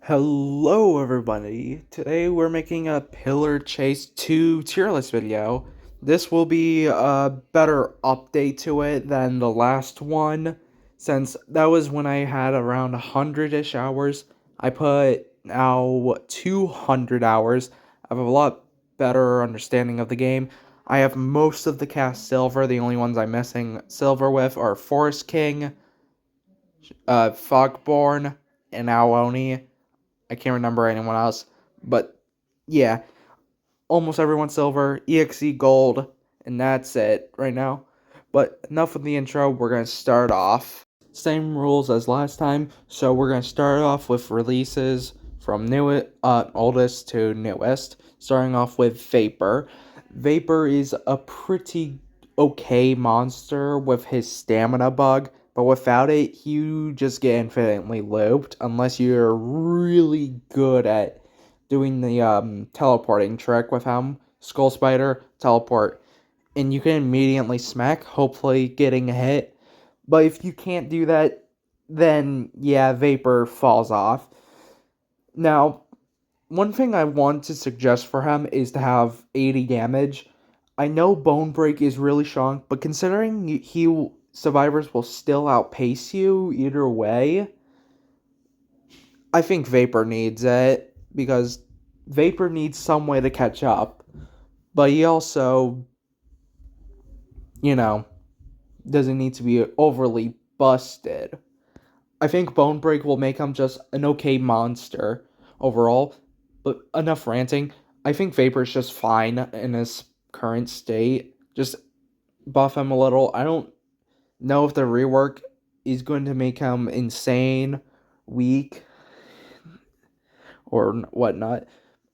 Hello everybody, today we're making a Pillar Chase 2 tier list video. This will be a better update to it than the last one, since that was when I had around 100-ish hours. I put now 200 hours. I have a lot better understanding of the game. I have most of the cast silver. The only ones I'm missing silver with are Forest King, Fogborn, and Aoni. I can't remember anyone else, but yeah, almost everyone's silver, EXE gold, and that's it right now. But enough of the intro, we're going to start off. Same rules as last time, so we're going to start off with releases from oldest to newest, starting off with Vapor. Vapor is a pretty okay monster with his stamina bug, but without it, you just get infinitely looped unless you're really good at doing the teleporting trick with him. Skull Spider, teleport, and you can immediately smack, hopefully getting a hit. But if you can't do that, then yeah, Vapor falls off. Now, one thing I want to suggest for him is to have 80 damage. I know Bone Break is really strong, but considering survivors will still outpace you either way, I think Vapor needs it because Vapor needs some way to catch up. But he also, you know, doesn't need to be overly busted. I think Bone Break will make him just an okay monster overall, but enough ranting. I think Vapor's just fine in his current state. Just buff him a little. I don't know if the rework is going to make him insane, weak, or whatnot.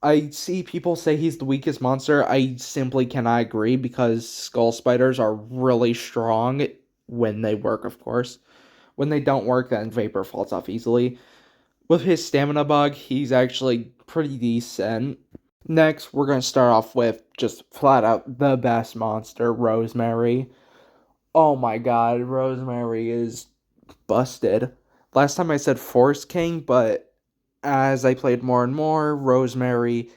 I see people say he's the weakest monster. I simply cannot agree because Skull Spiders are really strong when they work, of course. When they don't work, then Vapor falls off easily. With his stamina bug, he's actually pretty decent. Next, we're going to start off with just flat out the best monster, Rosemary. Oh my god, Rosemary is busted. Last time I said Forest King, but as I played more and more, Rosemary.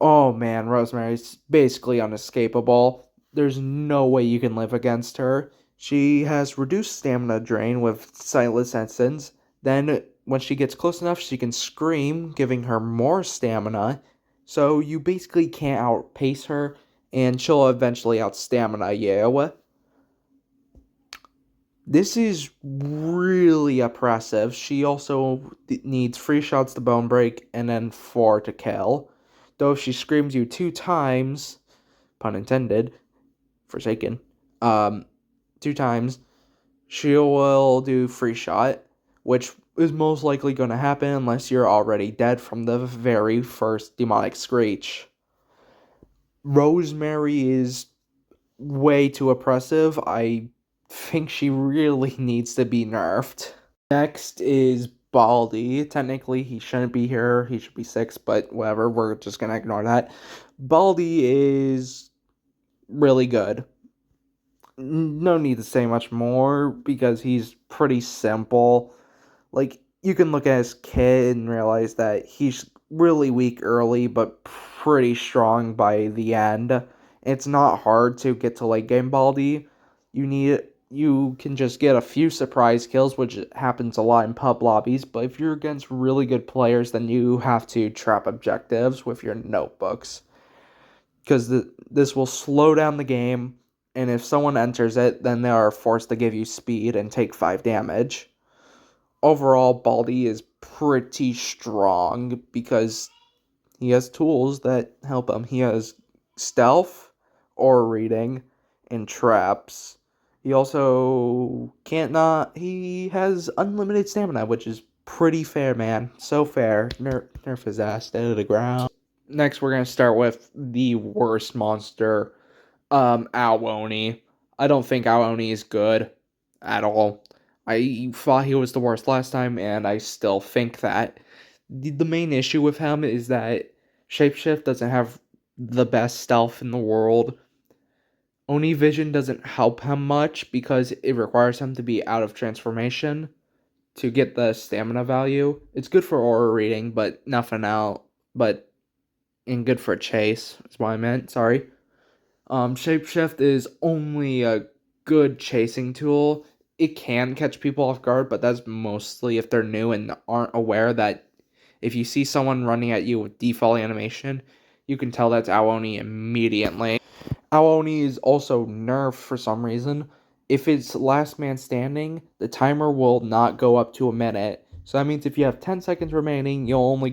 Oh man, Rosemary's basically unescapable. There's no way you can live against her. She has reduced stamina drain with Sightless Essence. Then, when she gets close enough, she can scream, giving her more stamina. So, you basically can't outpace her, and she'll eventually outstamina you. This is really oppressive. She also needs 3 shots to bone break and then 4 to kill. Though if she screams you 2 times, pun intended, Forsaken, 2 times, she will do free shot, which is most likely going to happen unless you're already dead from the very first demonic screech. Rosemary is way too oppressive. I think she really needs to be nerfed. Next is Baldi. Technically, he shouldn't be here. He should be 6, but whatever. We're just going to ignore that. Baldi is really good. No need to say much more because he's pretty simple. Like, you can look at his kit and realize that he's really weak early, but pretty strong by the end. It's not hard to get to late game Baldi. You can just get a few surprise kills, which happens a lot in pub lobbies, but if you're against really good players, then you have to trap objectives with your notebooks. Because this will slow down the game, and if someone enters it, then they are forced to give you speed and take 5 damage. Overall, Baldi is pretty strong because he has tools that help him. He has stealth, aura reading, and traps. He also he has unlimited stamina, which is pretty fair, man. So fair. Nerf his ass down to the ground. Next, we're going to start with the worst monster, Aoni. I don't think Aoni is good at all. I thought he was the worst last time, and I still think that. The main issue with him is that Shapeshift doesn't have the best stealth in the world. Oni Vision doesn't help him much because it requires him to be out of transformation to get the stamina value. It's good for aura reading, but nothing else. But and good for chase is what I meant. Sorry. Shapeshift is only a good chasing tool. It can catch people off guard, but that's mostly if they're new and aren't aware that if you see someone running at you with default animation, you can tell that's Aoni immediately. Aoni is also nerfed for some reason. If it's last man standing, the timer will not go up to a minute. So that means if you have 10 seconds remaining, you only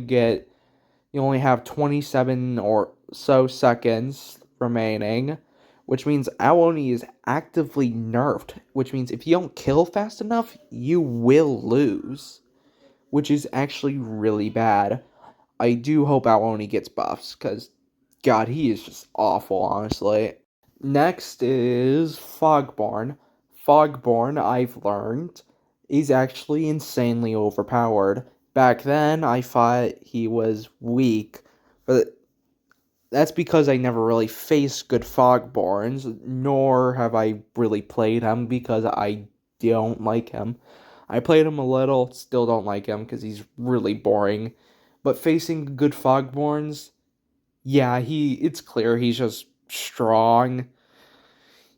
have 27 or so seconds remaining, which means Aoni is actively nerfed, which means if you don't kill fast enough, you will lose, which is actually really bad. I do hope Aoni gets buffs, because, God, he is just awful, honestly. Next is Fogborn. Fogborn, I've learned, is actually insanely overpowered. Back then, I thought he was weak, but that's because I never really faced good Fogborns, nor have I really played him because I don't like him. I played him a little, still don't like him because he's really boring. But facing good Fogborns, yeah, it's clear he's just strong.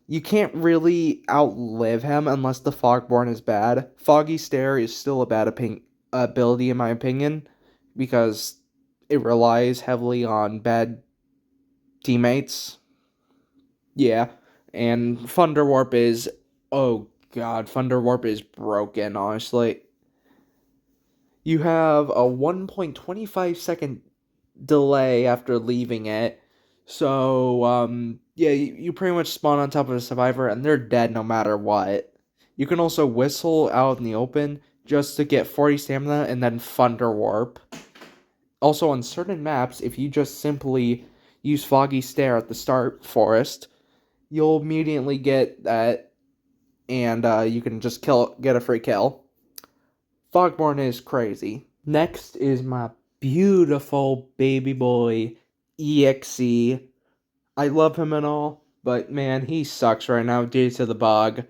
You can't really outlive him unless the Fogborn is bad. Foggy Stare is still a bad ability in my opinion because it relies heavily on bad teammates. Yeah, and Thunder Warp is, oh god, Thunder Warp is broken, honestly. You have a 1.25 second delay after leaving it. So, yeah, you pretty much spawn on top of a survivor and they're dead no matter what. You can also whistle out in the open just to get 40 stamina and then Thunder Warp. Also, on certain maps, if you just simply use Foggy Stare at the start forest, you'll immediately get that, and you can just get a free kill. Fogborn is crazy. Next is my beautiful baby boy, EXE. I love him and all, but man, he sucks right now due to the bug.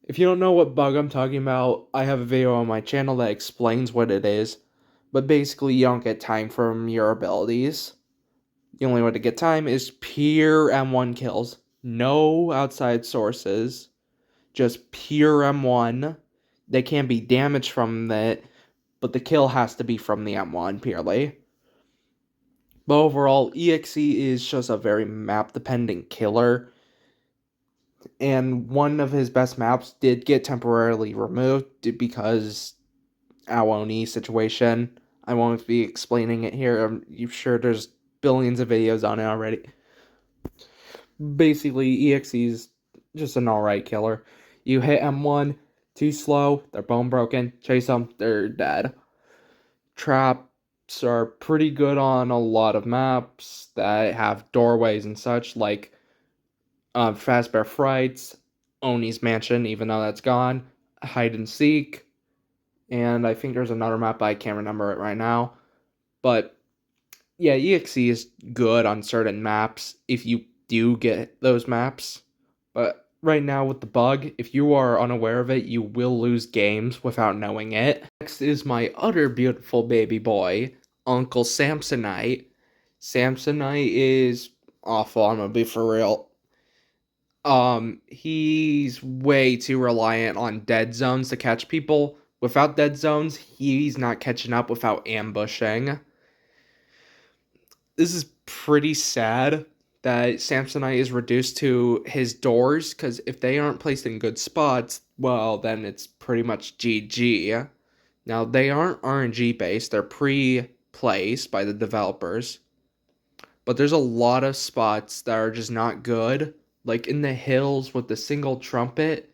If you don't know what bug I'm talking about, I have a video on my channel that explains what it is. But basically, you don't get time from your abilities. The only way to get time is pure M1 kills. No outside sources. Just pure M1. They can be damaged from that, but the kill has to be from the M1 purely. But overall, EXE is just a very map-dependent killer. And one of his best maps did get temporarily removed because Aoni situation. I won't be explaining it here. I'm sure there's billions of videos on it already. Basically, EXE's just an alright killer. You hit M1, too slow, they're bone broken, chase them, they're dead. Traps are pretty good on a lot of maps that have doorways and such, like Fazbear Frights, Oni's Mansion, even though that's gone, Hide and Seek, and I think there's another map, but I can't remember it right now. But yeah, EXE is good on certain maps if you do get those maps. But right now with the bug, if you are unaware of it, you will lose games without knowing it. Next is my other beautiful baby boy, Uncle Samsonite. Samsonite is awful, I'm gonna be for real. He's way too reliant on dead zones to catch people. Without dead zones, he's not catching up without ambushing. This is pretty sad that Samsonite is reduced to his doors, because if they aren't placed in good spots, well, then it's pretty much GG. Now, they aren't RNG based, they're pre-placed by the developers. But there's a lot of spots that are just not good. Like in the hills with the single trumpet,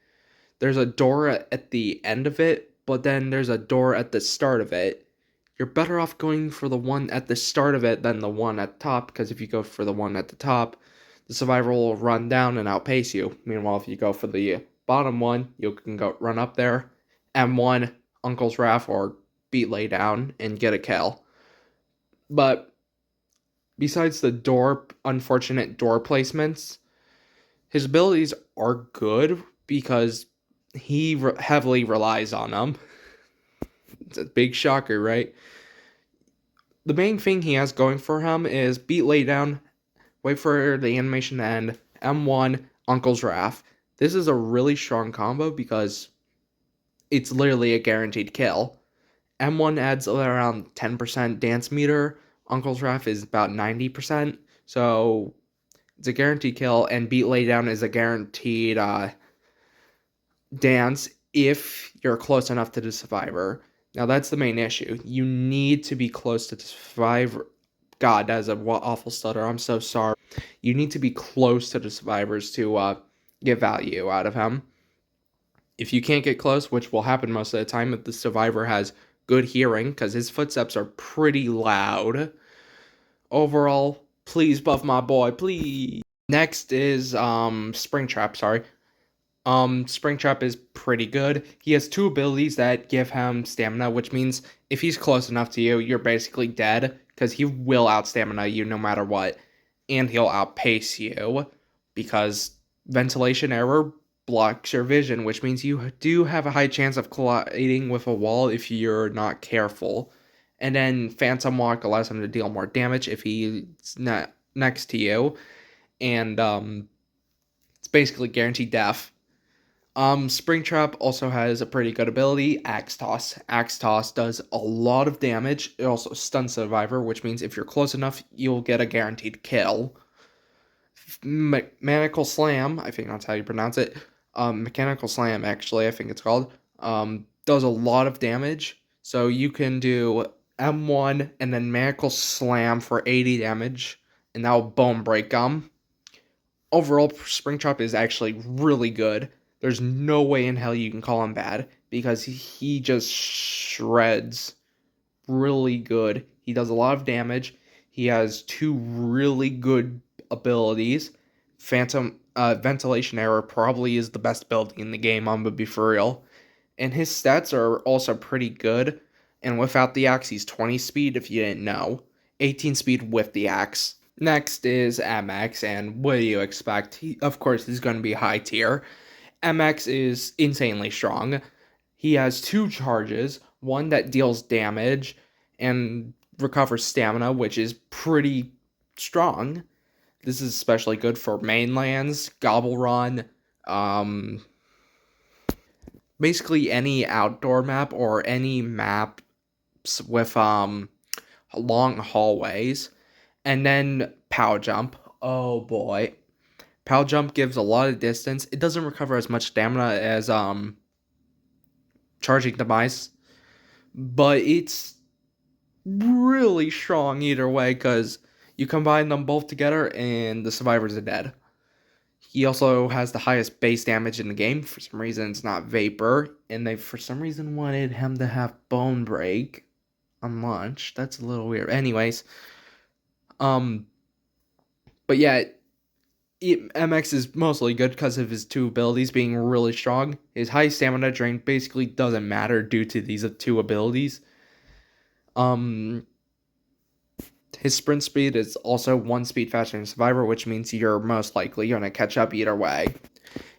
there's a door at the end of it, but then there's a door at the start of it. You're better off going for the one at the start of it than the one at the top, because if you go for the one at the top, the survivor will run down and outpace you. Meanwhile, if you go for the bottom one, you can go run up there, M1, Uncle's Wrath, or beat lay down and get a kill. But besides the unfortunate door placements, his abilities are good because he heavily relies on them. It's a big shocker, right? The main thing he has going for him is beat laydown, wait for the animation to end, M1, Uncle's Wrath. This is a really strong combo because it's literally a guaranteed kill. M1 adds around 10% dance meter. Uncle's Wrath is about 90%. So it's a guaranteed kill, and beat laydown is a guaranteed dance if you're close enough to the survivor. Now that's the main issue. You need to be close to the survivor. God, that is an awful stutter. I'm so sorry. You need to be close to the survivors to get value out of him. If you can't get close, which will happen most of the time if the survivor has good hearing, because his footsteps are pretty loud. Overall, please buff my boy, please. Next is Springtrap, sorry. Springtrap is pretty good. He has two abilities that give him stamina, which means if he's close enough to you, you're basically dead, because he will outstamina you no matter what. And he'll outpace you, because ventilation error blocks your vision, which means you do have a high chance of colliding with a wall if you're not careful. And then Phantom Walk allows him to deal more damage if he's not next to you. And it's basically guaranteed death. Springtrap also has a pretty good ability, Axe Toss. Axe Toss does a lot of damage. It also stuns Survivor, which means if you're close enough, you'll get a guaranteed kill. Mechanical Slam, I think that's how you pronounce it. Mechanical Slam, actually, I think it's called. Does a lot of damage. So you can do M1 and then Mechanical Slam for 80 damage, and that'll bone break them. Overall, Springtrap is actually really good. There's no way in hell you can call him bad, because he just shreds really good. He does a lot of damage. He has two really good abilities. Phantom Ventilation Error probably is the best ability in the game, I'm gonna be for real. And his stats are also pretty good. And without the axe, he's 20 speed if you didn't know. 18 speed with the axe. Next is MX, and what do you expect? Of course, he's going to be high tier. MX is insanely strong. He has two charges, one that deals damage and recovers stamina, which is pretty strong. This is especially good for mainlands, Gobble Run, basically any outdoor map or any maps with long hallways. And then Pow Jump. Oh boy. Pow Jump gives a lot of distance. It doesn't recover as much stamina as Charging Demise, but it's really strong either way, because you combine them both together and the survivors are dead. He also has the highest base damage in the game. For some reason, it's not Vapor, and they for some reason wanted him to have Bone Break on launch. That's a little weird. Anyways, but yeah, MX is mostly good because of his two abilities being really strong. His high stamina drain basically doesn't matter due to these two abilities. His sprint speed is also 1 speed faster than Survivor, which means you're most likely going to catch up either way.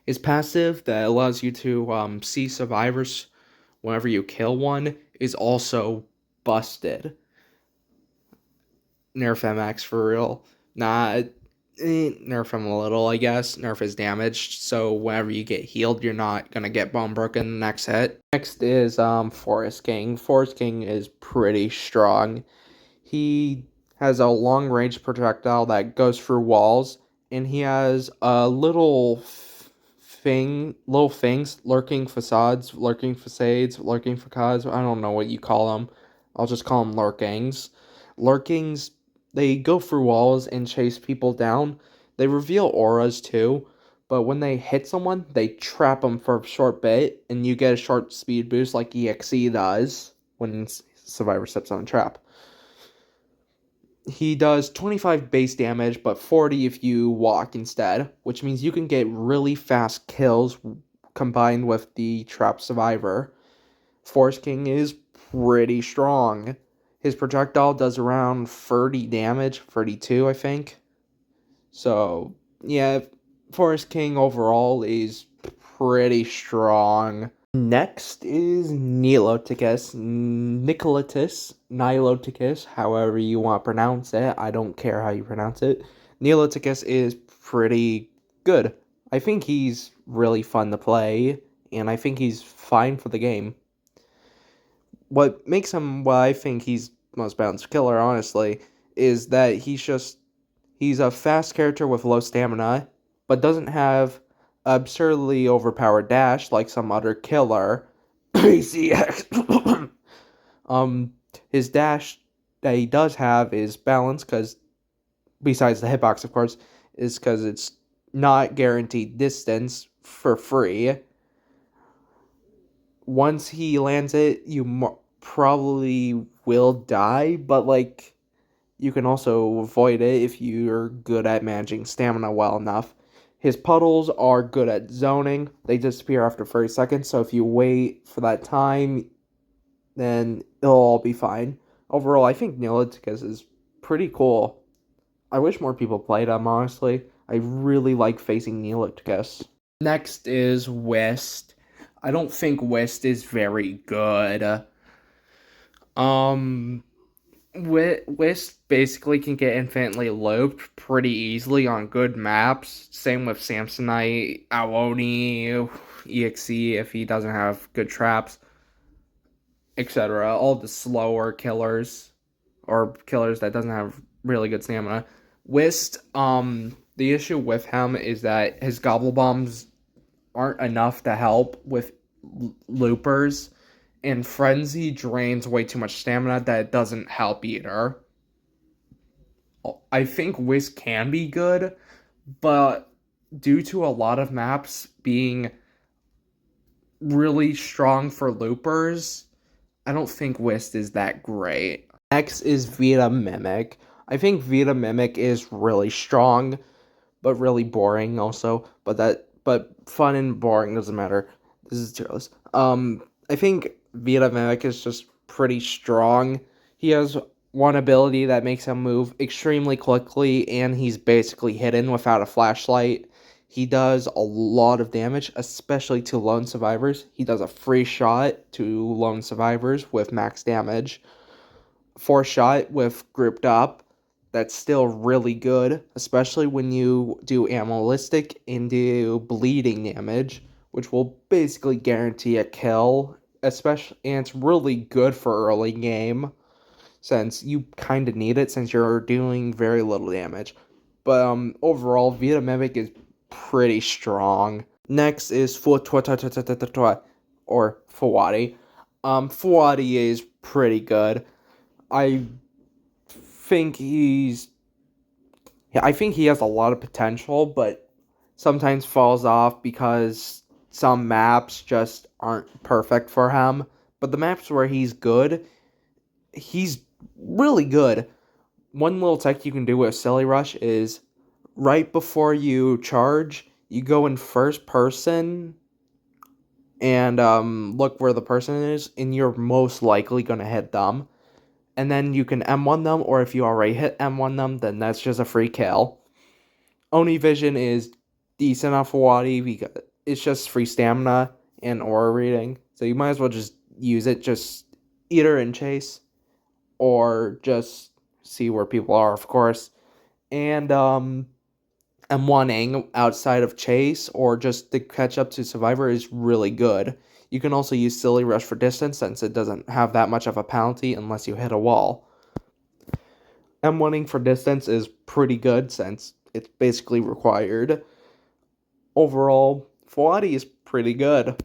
His passive that allows you to see survivors whenever you kill one is also busted. Nerf MX for real. Nerf him a little, I guess. Nerf his damage, so whenever you get healed, you're not gonna get bone broken the next hit. Next is Forest King. Forest King is pretty strong. He has a long range projectile that goes through walls, and he has a little things, lurking facades, lurking facades, lurking facades. I don't know what you call them. I'll just call them lurkings. Lurkings, they go through walls and chase people down. They reveal auras too, but when they hit someone, they trap them for a short bit, and you get a short speed boost like EXE does when Survivor steps on a trap. He does 25 base damage, but 40 if you walk instead, which means you can get really fast kills combined with the trap survivor. Forest King is pretty strong. His projectile does around 30 damage, 32 I think. So, yeah, Forest King overall is pretty strong. Next is Niloticus, however you want to pronounce it. I don't care how you pronounce it. Niloticus is pretty good. I think he's really fun to play, and I think he's fine for the game. What makes him why I think he's most balanced killer, honestly, is that he's a fast character with low stamina, but doesn't have absurdly overpowered dash like some other killer. PCX. um, his dash that he does have is balanced because, besides the hitbox, of course, is because it's not guaranteed distance for free. Once he lands it, you probably will die, but like you can also avoid it if you're good at managing stamina well enough. His puddles are good at zoning. They disappear after 30 seconds, so if you wait for that time, then it'll all be fine. Overall, I think Niloticus is pretty cool. I wish more people played him, honestly. I really like facing Niloticus. Next is Wisp. I don't think Wisp is very good. Um, Wisp basically can get infinitely looped pretty easily on good maps. Same with Samsonite, Aoni, EXE if he doesn't have good traps, etc. All the slower killers or killers that doesn't have really good stamina. Wisp, the issue with him is that his gobble bombs aren't enough to help with loopers, and Frenzy drains way too much stamina that it doesn't help either. I think Wisp can be good, but due to a lot of maps being really strong for loopers, I don't think Wisp is that great. Next is Vita Mimic. I think Vita Mimic is really strong, but really boring also. But fun and boring doesn't matter. This is tier list. I think Vita Mimic is just pretty strong. He has one ability that makes him move extremely quickly, and he's basically hidden without a flashlight. He does a lot of damage, especially to lone survivors. He does a free shot to lone survivors with max damage. 4 shot with grouped up. That's still really good, especially when you do Animalistic and do bleeding damage, which will basically guarantee a kill. Especially, and it's really good for early game since you kind of need it since you're doing very little damage. But overall, Vita Mimic is pretty strong. Next is or Fawadi. Fawadi is pretty good. I think I think he has a lot of potential, but sometimes falls off because some maps just aren't perfect for him. But the maps where he's really good. One little tech you can do with Silly Rush is right before you charge, you go in first person and look where the person is, and you're most likely going to hit them. And then you can M1 them, or if you already hit M1 them, then that's just a free kill. Oni Vision is decent on Fawadi because it's just free stamina and aura reading. So you might as well just use it, just either in chase or just see where people are, of course. And M1ing outside of chase or just to catch up to Survivor is really good. You can also use Silly Rush for distance since it doesn't have that much of a penalty unless you hit a wall. M1ing for distance is pretty good since it's basically required. Overall, Fawadi is pretty good.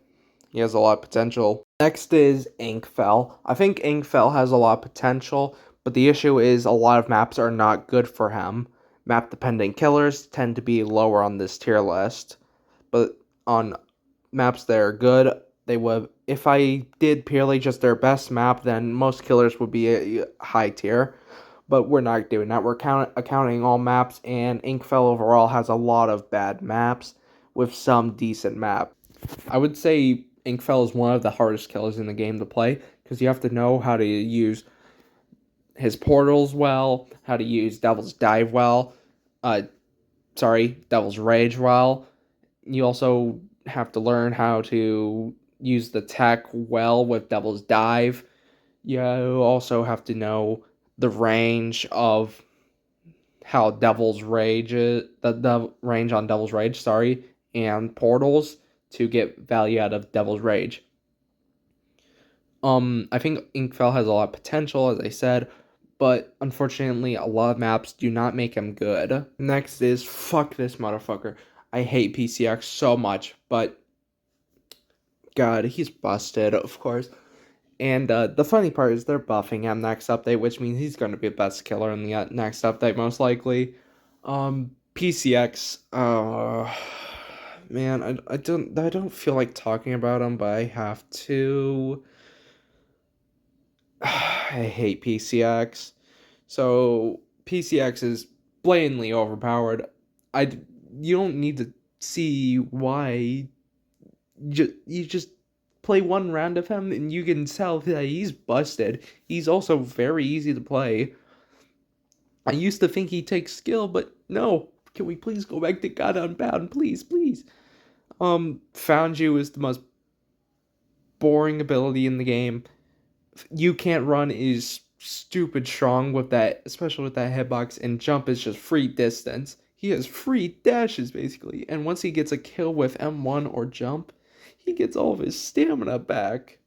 He has a lot of potential. Next is Inkfell. I think Inkfell has a lot of potential, but the issue is a lot of maps are not good for him. Map-dependent killers tend to be lower on this tier list, but on maps that are good, they would. If I did purely just their best map, then most killers would be a high tier. But we're not doing that. We're accounting all maps, and Inkfell overall has a lot of bad maps with some decent map. I would say Inkfell is one of the hardest killers in the game to play because you have to know how to use his portals well, how to use Devil's Dive well, Devil's Rage well. You also have to learn how to use the tech well with Devil's Dive. You also have to know the range of how Devil's Rage is, the range on Devil's Rage, sorry, and portals to get value out of Devil's Rage. I think Inkfell has a lot of potential, as I said, but unfortunately, a lot of maps do not make him good. Next is fuck this motherfucker. I hate PCX so much, but God, he's busted, of course. And the funny part is they're buffing him next update, which means he's going to be the best killer in the next update, most likely. PCX, man, I don't feel like talking about him, but I have to. I hate PCX. So PCX is blatantly overpowered. You don't need to see why. You just play one round of him and you can tell that he's busted. He's also very easy to play. I used to think he'd take skill, but no. Can we please go back to God Unbound? Please, please. Found You is the most boring ability in the game. You Can't Run is stupid strong with that, especially with that hitbox, and Jump is just free distance. He has free dashes, basically, and once he gets a kill with M1 or Jump, he gets all of his stamina back.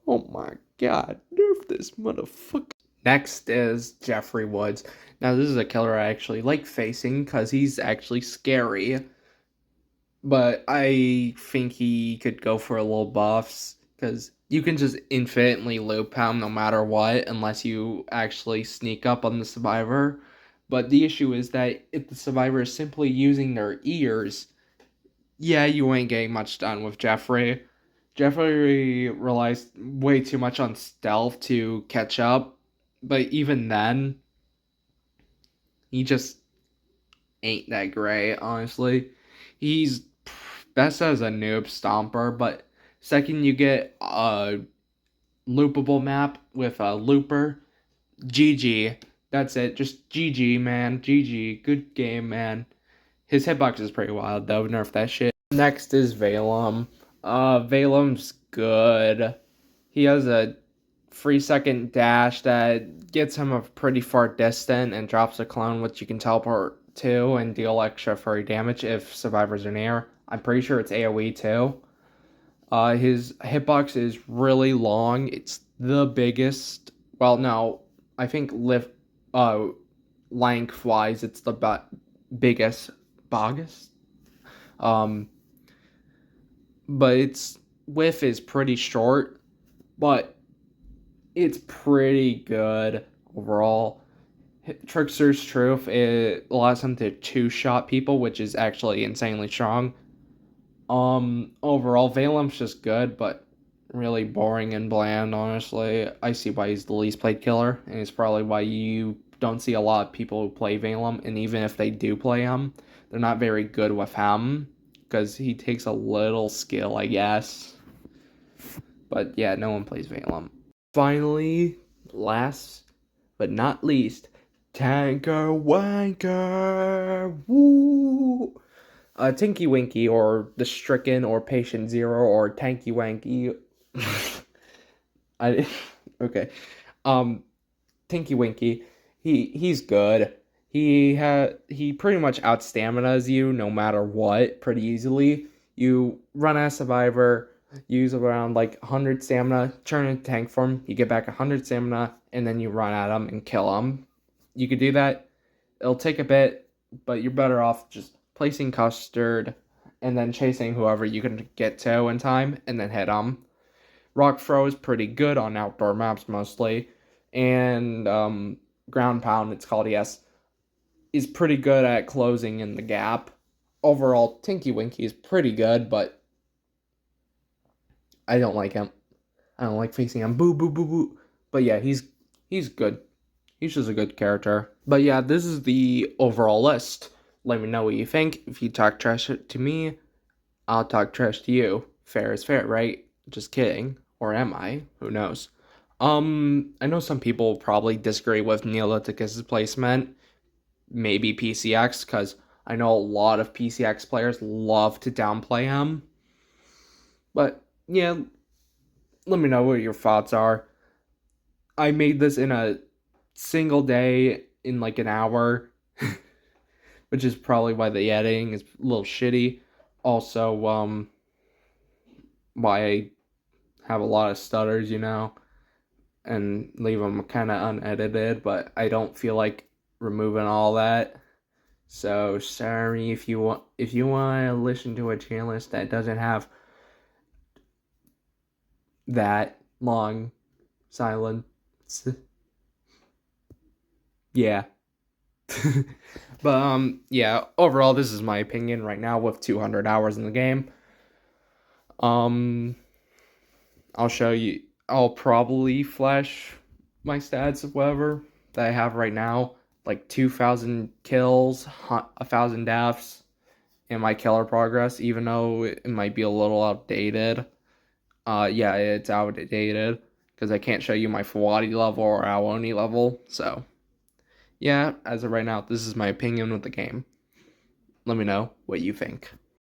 Oh my god, nerf this motherfucker. Next is Jeffrey Woods. Now, this is a killer I actually like facing because he's actually scary. But I think he could go for a little buffs because you can just infinitely loop him no matter what unless you actually sneak up on the survivor. But the issue is that if the survivor is simply using their ears, yeah, you ain't getting much done with Jeffrey. Jeffrey relies way too much on stealth to catch up, but even then, he just ain't that great, honestly. He's best as a noob stomper, but second you get a loopable map with a looper, GG. That's it. Just GG, man. GG. Good game, man. His hitbox is pretty wild, though. Nerf that shit. Next is Valem. Valem's good. He has a 3-second dash that gets him a pretty far distance and drops a clone, which you can teleport to and deal extra furry damage if survivors are near. I'm pretty sure it's AoE too. His hitbox is really long. It's the biggest. Well, no, I think lengthwise, it's the biggest. Bogus. But its width is pretty short, but it's pretty good overall. Trickster's Truth, it allows him to two-shot people, which is actually insanely strong. Overall, Valem's just good, but really boring and bland, honestly. I see why he's the least played killer, and it's probably why you don't see a lot of people who play Valem, and even if they do play him, they're not very good with him, because he takes a little skill, I guess. But yeah, no one plays Valem. Finally, last but not least, Tanker Wanker! Woo! Tinky Winky, or the Stricken, or Patient Zero, or Tanky Wanky. Okay. Tinky Winky, he's good. He pretty much out staminas you no matter what pretty easily. You run as Survivor, use around like 100 stamina, turn into tank form, you get back 100 stamina, and then you run at him and kill him. You could do that. It'll take a bit, but you're better off just placing custard and then chasing whoever you can get to in time and then hit them. Rock throw is pretty good on outdoor maps mostly, and ground pound, it's called, yes, is pretty good at closing in the gap. Overall, Tinky Winky is pretty good, but I don't like him. I don't like facing him. Boo, boo, boo, boo. But yeah, he's good. He's just a good character. But yeah, this is the overall list. Let me know what you think. If you talk trash to me, I'll talk trash to you. Fair is fair, right? Just kidding. Or am I? Who knows? I know some people probably disagree with Neolithicus' placement. Maybe PCX, because I know a lot of PCX players love to downplay him. But yeah, let me know what your thoughts are. I made this in a single day in like an hour, which is probably why the editing is a little shitty. Also, why I have a lot of stutters, and leave them kind of unedited, but I don't feel like removing all that. So sorry if you want to listen to a channel list that doesn't have that long silence. Yeah. But yeah, overall this is my opinion right now with 200 hours in the game. Um I'll probably flash my stats of whatever that I have right now, like 2,000 kills, 1,000 deaths, and my killer progress, even though it might be a little outdated. Yeah, it's outdated because I can't show you my Fawadi level or Awoni level. So, yeah, as of right now, this is my opinion with the game. Let me know what you think.